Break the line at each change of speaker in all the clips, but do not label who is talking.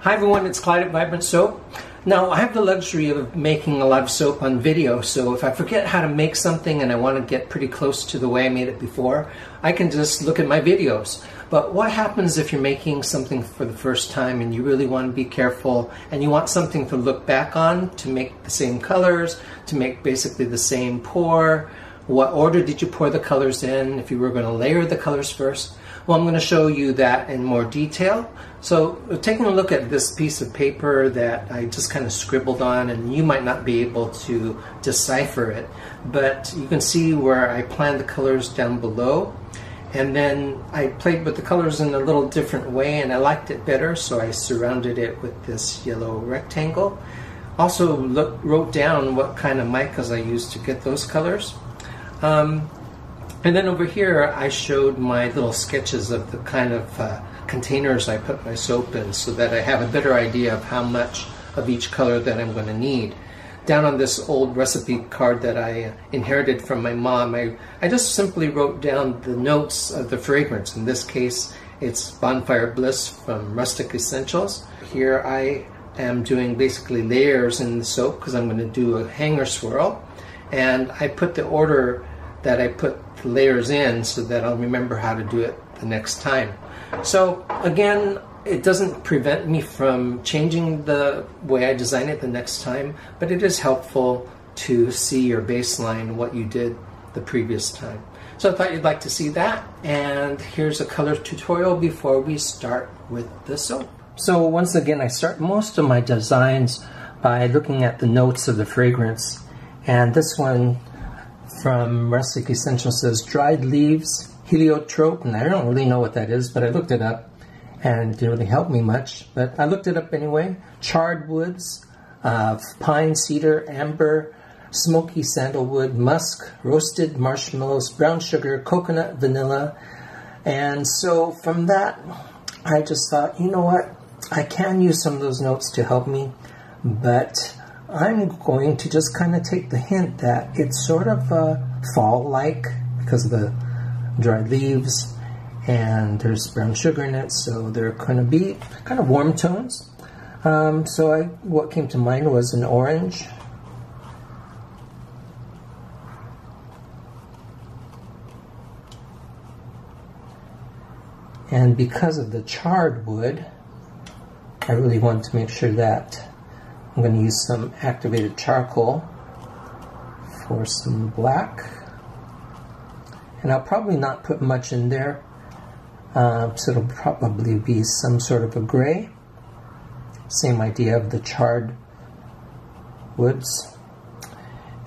Hi everyone, it's Clyde at Vibrant Soap. Now I have the luxury of making a lot of soap on video, so if I forget how to make something and I want to get pretty close to the way I made it before, I can just look at my videos. But what happens if you're making something for the first time and you really want to be careful and you want something to look back on, to make the same colors, to make basically the same pour? What order did you pour the colors in? If you were going to layer the colors first? Well, I'm going to show you that in more detail. So taking a look at this piece of paper that I just kind of scribbled on, and you might not be able to decipher it, but you can see where I planned the colors down below, and then I played with the colors in a little different way and I liked it better, so I surrounded it with this yellow rectangle. Also wrote down what kind of micas I used to get those colors. And then over here I showed my little sketches of the kind of containers I put my soap in, so that I have a better idea of how much of each color that I'm going to need. Down on this old recipe card that I inherited from my mom, I just simply wrote down the notes of the fragrance. In this case, it's Bonfire Bliss from Rustic Escentuals. Here I am doing basically layers in the soap because I'm going to do a hanger swirl. And I put the order that I put the layers in so that I'll remember how to do it the next time. So again, it doesn't prevent me from changing the way I design it the next time, but it is helpful to see your baseline, what you did the previous time. So I thought you'd like to see that, and here's a color tutorial before we start with the soap. So once again, I start most of my designs by looking at the notes of the fragrance, and this one from Rustic Escentuals says dried leaves, heliotrope, and I don't really know what that is, but I looked it up and it didn't really help me much, but I looked it up anyway. Charred woods, pine, cedar, amber, smoky sandalwood, musk, roasted marshmallows, brown sugar, coconut, vanilla. And so from that, I just thought, you know what, I can use some of those notes to help me, but I'm going to just kind of take the hint that it's sort of fall-like because of the dried leaves, and there's brown sugar in it, so they're going to be kind of warm tones. So what came to mind was an orange. And because of the charred wood, I really wanted to make sure that I'm going to use some activated charcoal for some black. And I'll probably not put much in there, so it'll probably be some sort of a gray. Same idea of the charred woods.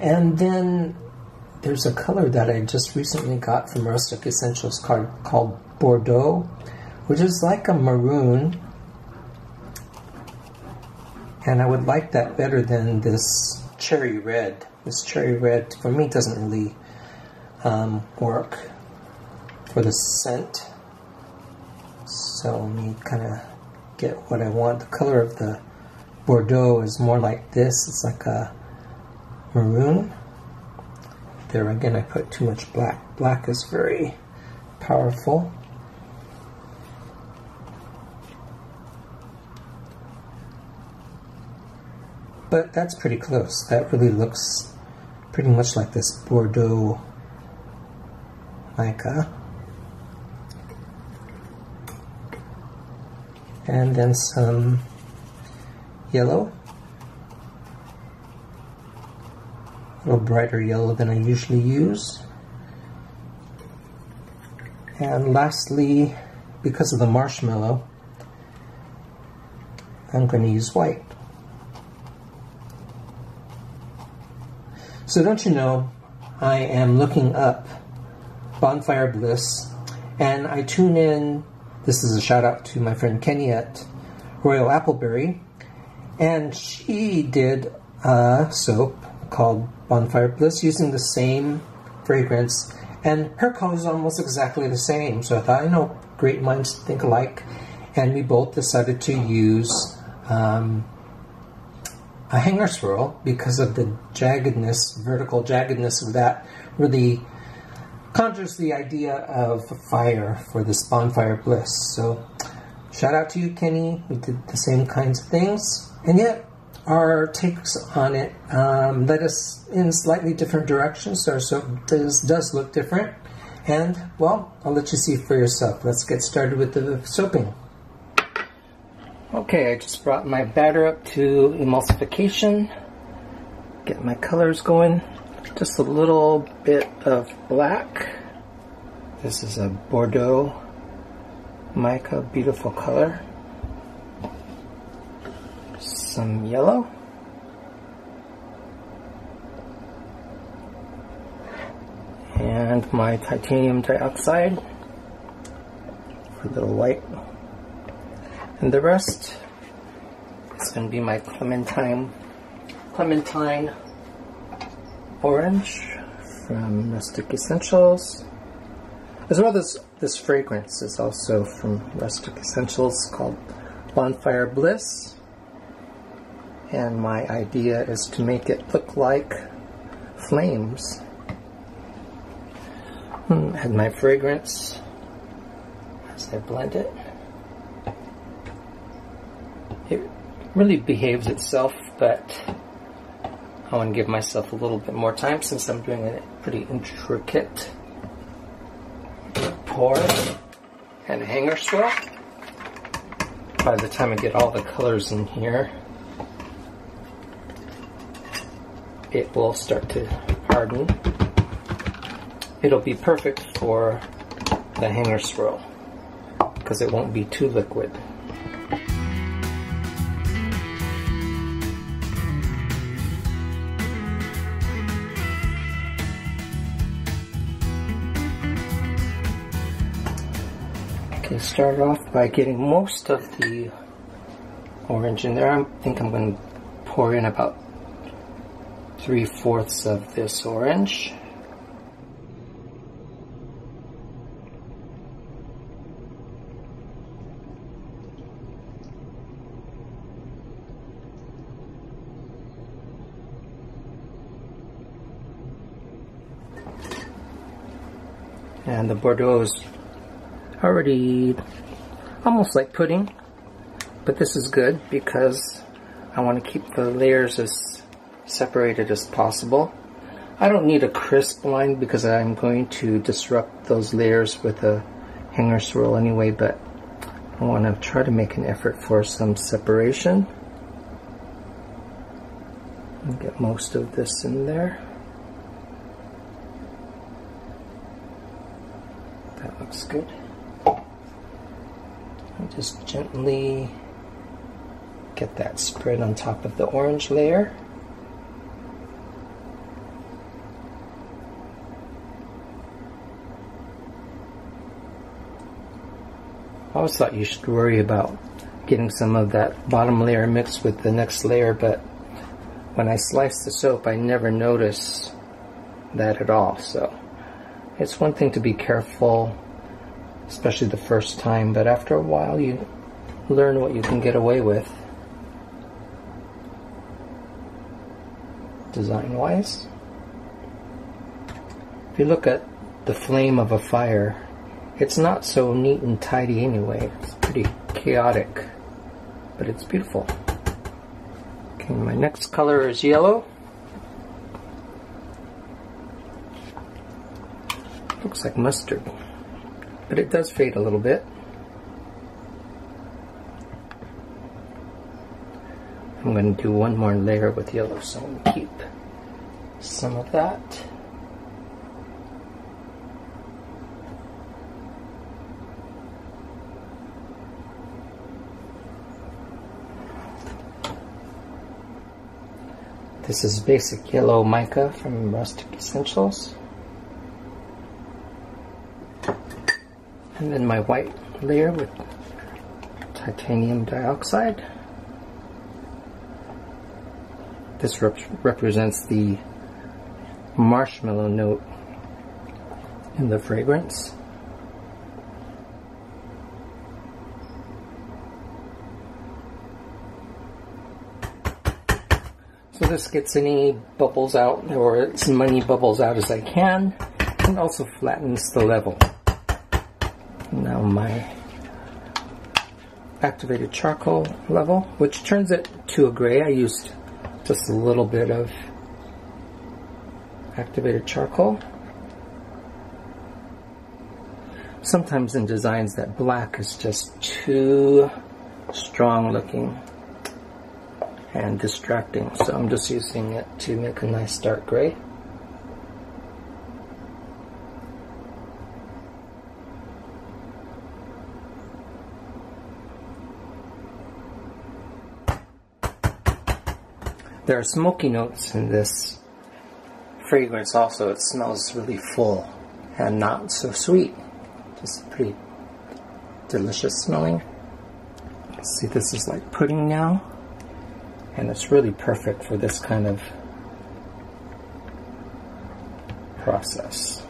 And then there's a color that I just recently got from Rustic Escentuals called Bordeaux, which is like a maroon. And I would like that better than this cherry red. This cherry red, for me, doesn't really work for the scent. So let me kind of get what I want. The color of the Bordeaux is more like this. It's like a maroon. There again, I put too much black. Black is very powerful. But that's pretty close. That really looks pretty much like this Bordeaux mica. And then some yellow. A little brighter yellow than I usually use. And lastly, because of the marshmallow, I'm going to use white. So don't you know, I am looking up Bonfire Bliss, and I tune in. This is a shout out to my friend Kenny at Royal Appleberry, and she did a soap called Bonfire Bliss using the same fragrance, and her color is almost exactly the same. So I thought, you know, great minds think alike, and we both decided to use a hanger swirl because of the jaggedness, vertical jaggedness of that really conjures the idea of fire for this Bonfire Bliss. So Shout out to you, Kenny. We did the same kinds of things. And yet, our takes on it led us in slightly different directions, so our soap does look different. And, well, I'll let you see for yourself. Let's get started with the soaping. Okay, I just brought my batter up to emulsification. Get my colors going. Just a little bit of black. This is a Bordeaux mica, beautiful color. Some yellow. And my titanium dioxide for a little white. And the rest is going to be my clementine orange from Rustic Escentuals, as well as this fragrance is also from Rustic Escentuals called Bonfire Bliss. And my idea is to make it look like flames. Add my fragrance as I blend it. It really behaves itself, but I want to give myself a little bit more time since I'm doing a pretty intricate pour and a hanger swirl. By the time I get all the colors in here, it will start to harden. It'll be perfect for the hanger swirl because it won't be too liquid. Okay, start off by getting most of the orange in there. I think I'm going to pour in about 3/4 of this orange. And the Bordeaux is already almost like pudding, but this is good because I want to keep the layers as separated as possible. I don't need a crisp line because I'm going to disrupt those layers with a hanger swirl anyway, but I want to try to make an effort for some separation. And get most of this in there. That looks good. And just gently get that spread on top of the orange layer. I always thought you should worry about getting some of that bottom layer mixed with the next layer, but when I slice the soap, I never notice that at all. So it's one thing to be careful, especially the first time, but after a while you learn what you can get away with design-wise. If you look at the flame of a fire, it's not so neat and tidy anyway. It's pretty chaotic, but it's beautiful. Okay, my next color is yellow. Looks like mustard, but it does fade a little bit. I'm going to do one more layer with yellow, so I'm going to keep some of that. This is basic yellow mica from Rustic Escentuals. And then my white layer with titanium dioxide. This represents the marshmallow note in the fragrance. So this gets any bubbles out, or as many bubbles out as I can, and also flattens the level. Now my activated charcoal level, which turns it to a gray. I used just a little bit of activated charcoal. Sometimes in designs that black is just too strong looking and distracting, so I'm just using it to make a nice dark gray. There are smoky notes in this fragrance also. It smells really full and not so sweet. Just pretty delicious smelling. See, this is like pudding now, and it's really perfect for this kind of process.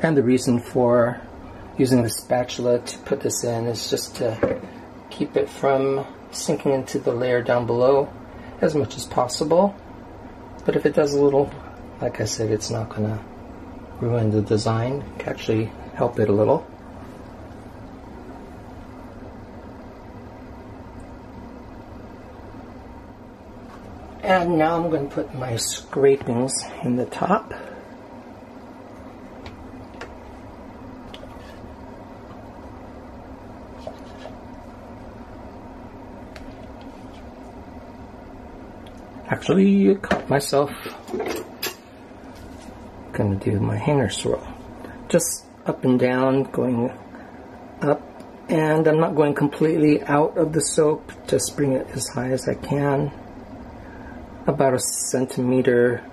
And the reason for using the spatula to put this in is just to keep it from sinking into the layer down below as much as possible. But if it does a little, like I said, it's not going to ruin the design. It can actually help it a little. And now I'm going to put my scrapings in the top. Actually, I caught myself. Gonna do my hanger swirl. Just up and down, going up, and I'm not going completely out of the soap, just bring it as high as I can. About 1 centimeter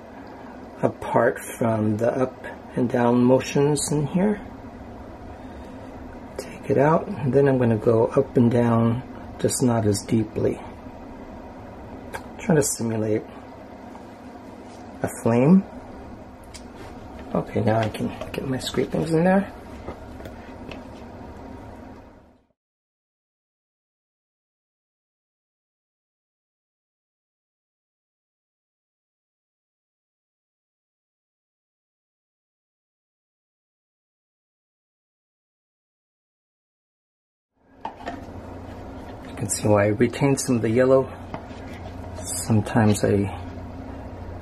apart from the up and down motions in here. Take it out, and then I'm going to go up and down, just not as deeply. Trying to simulate a flame. Okay, now I can get my scrapings in there. You can see why I retained some of the yellow. Sometimes I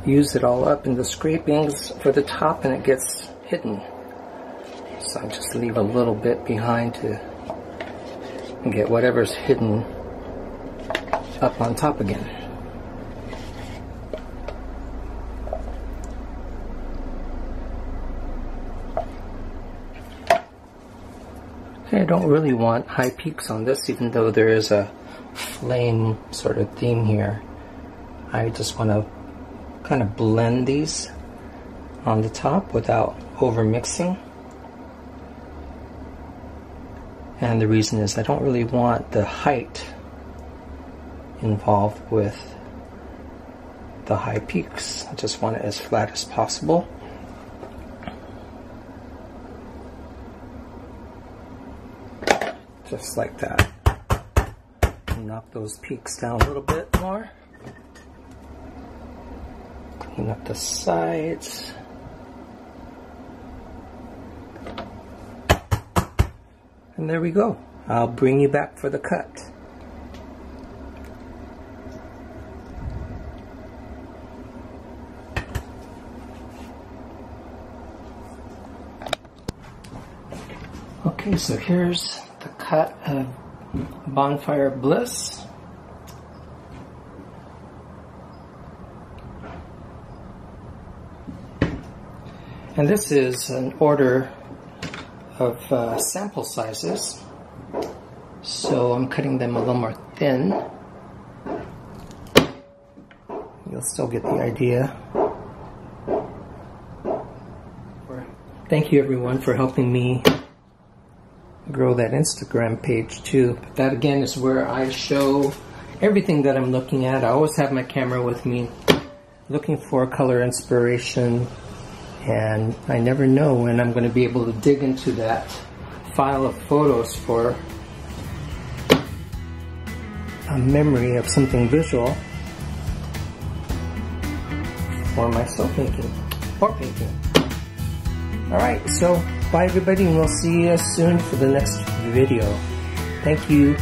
use it all up in the scrapings for the top and it gets hidden. So I just leave a little bit behind to get whatever's hidden up on top again. Okay, I don't really want high peaks on this, even though there is a flame sort of theme here. I just want to kind of blend these on the top without over mixing. And the reason is I don't really want the height involved with the high peaks. I just want it as flat as possible. Just like that. Knock those peaks down a little bit more. Clean up the sides. And there we go. I'll bring you back for the cut. Okay, so here's the cut of Bonfire Bliss. And this is an order of sample sizes, so I'm cutting them a little more thin. You'll still get the idea. Thank you everyone for helping me grow that Instagram page too. That again is where I show everything that I'm looking at. I always have my camera with me, looking for color inspiration. And I never know when I'm going to be able to dig into that file of photos for a memory of something visual for my soap making or painting. Alright, so Bye everybody, and we'll see you soon for the next video. Thank you.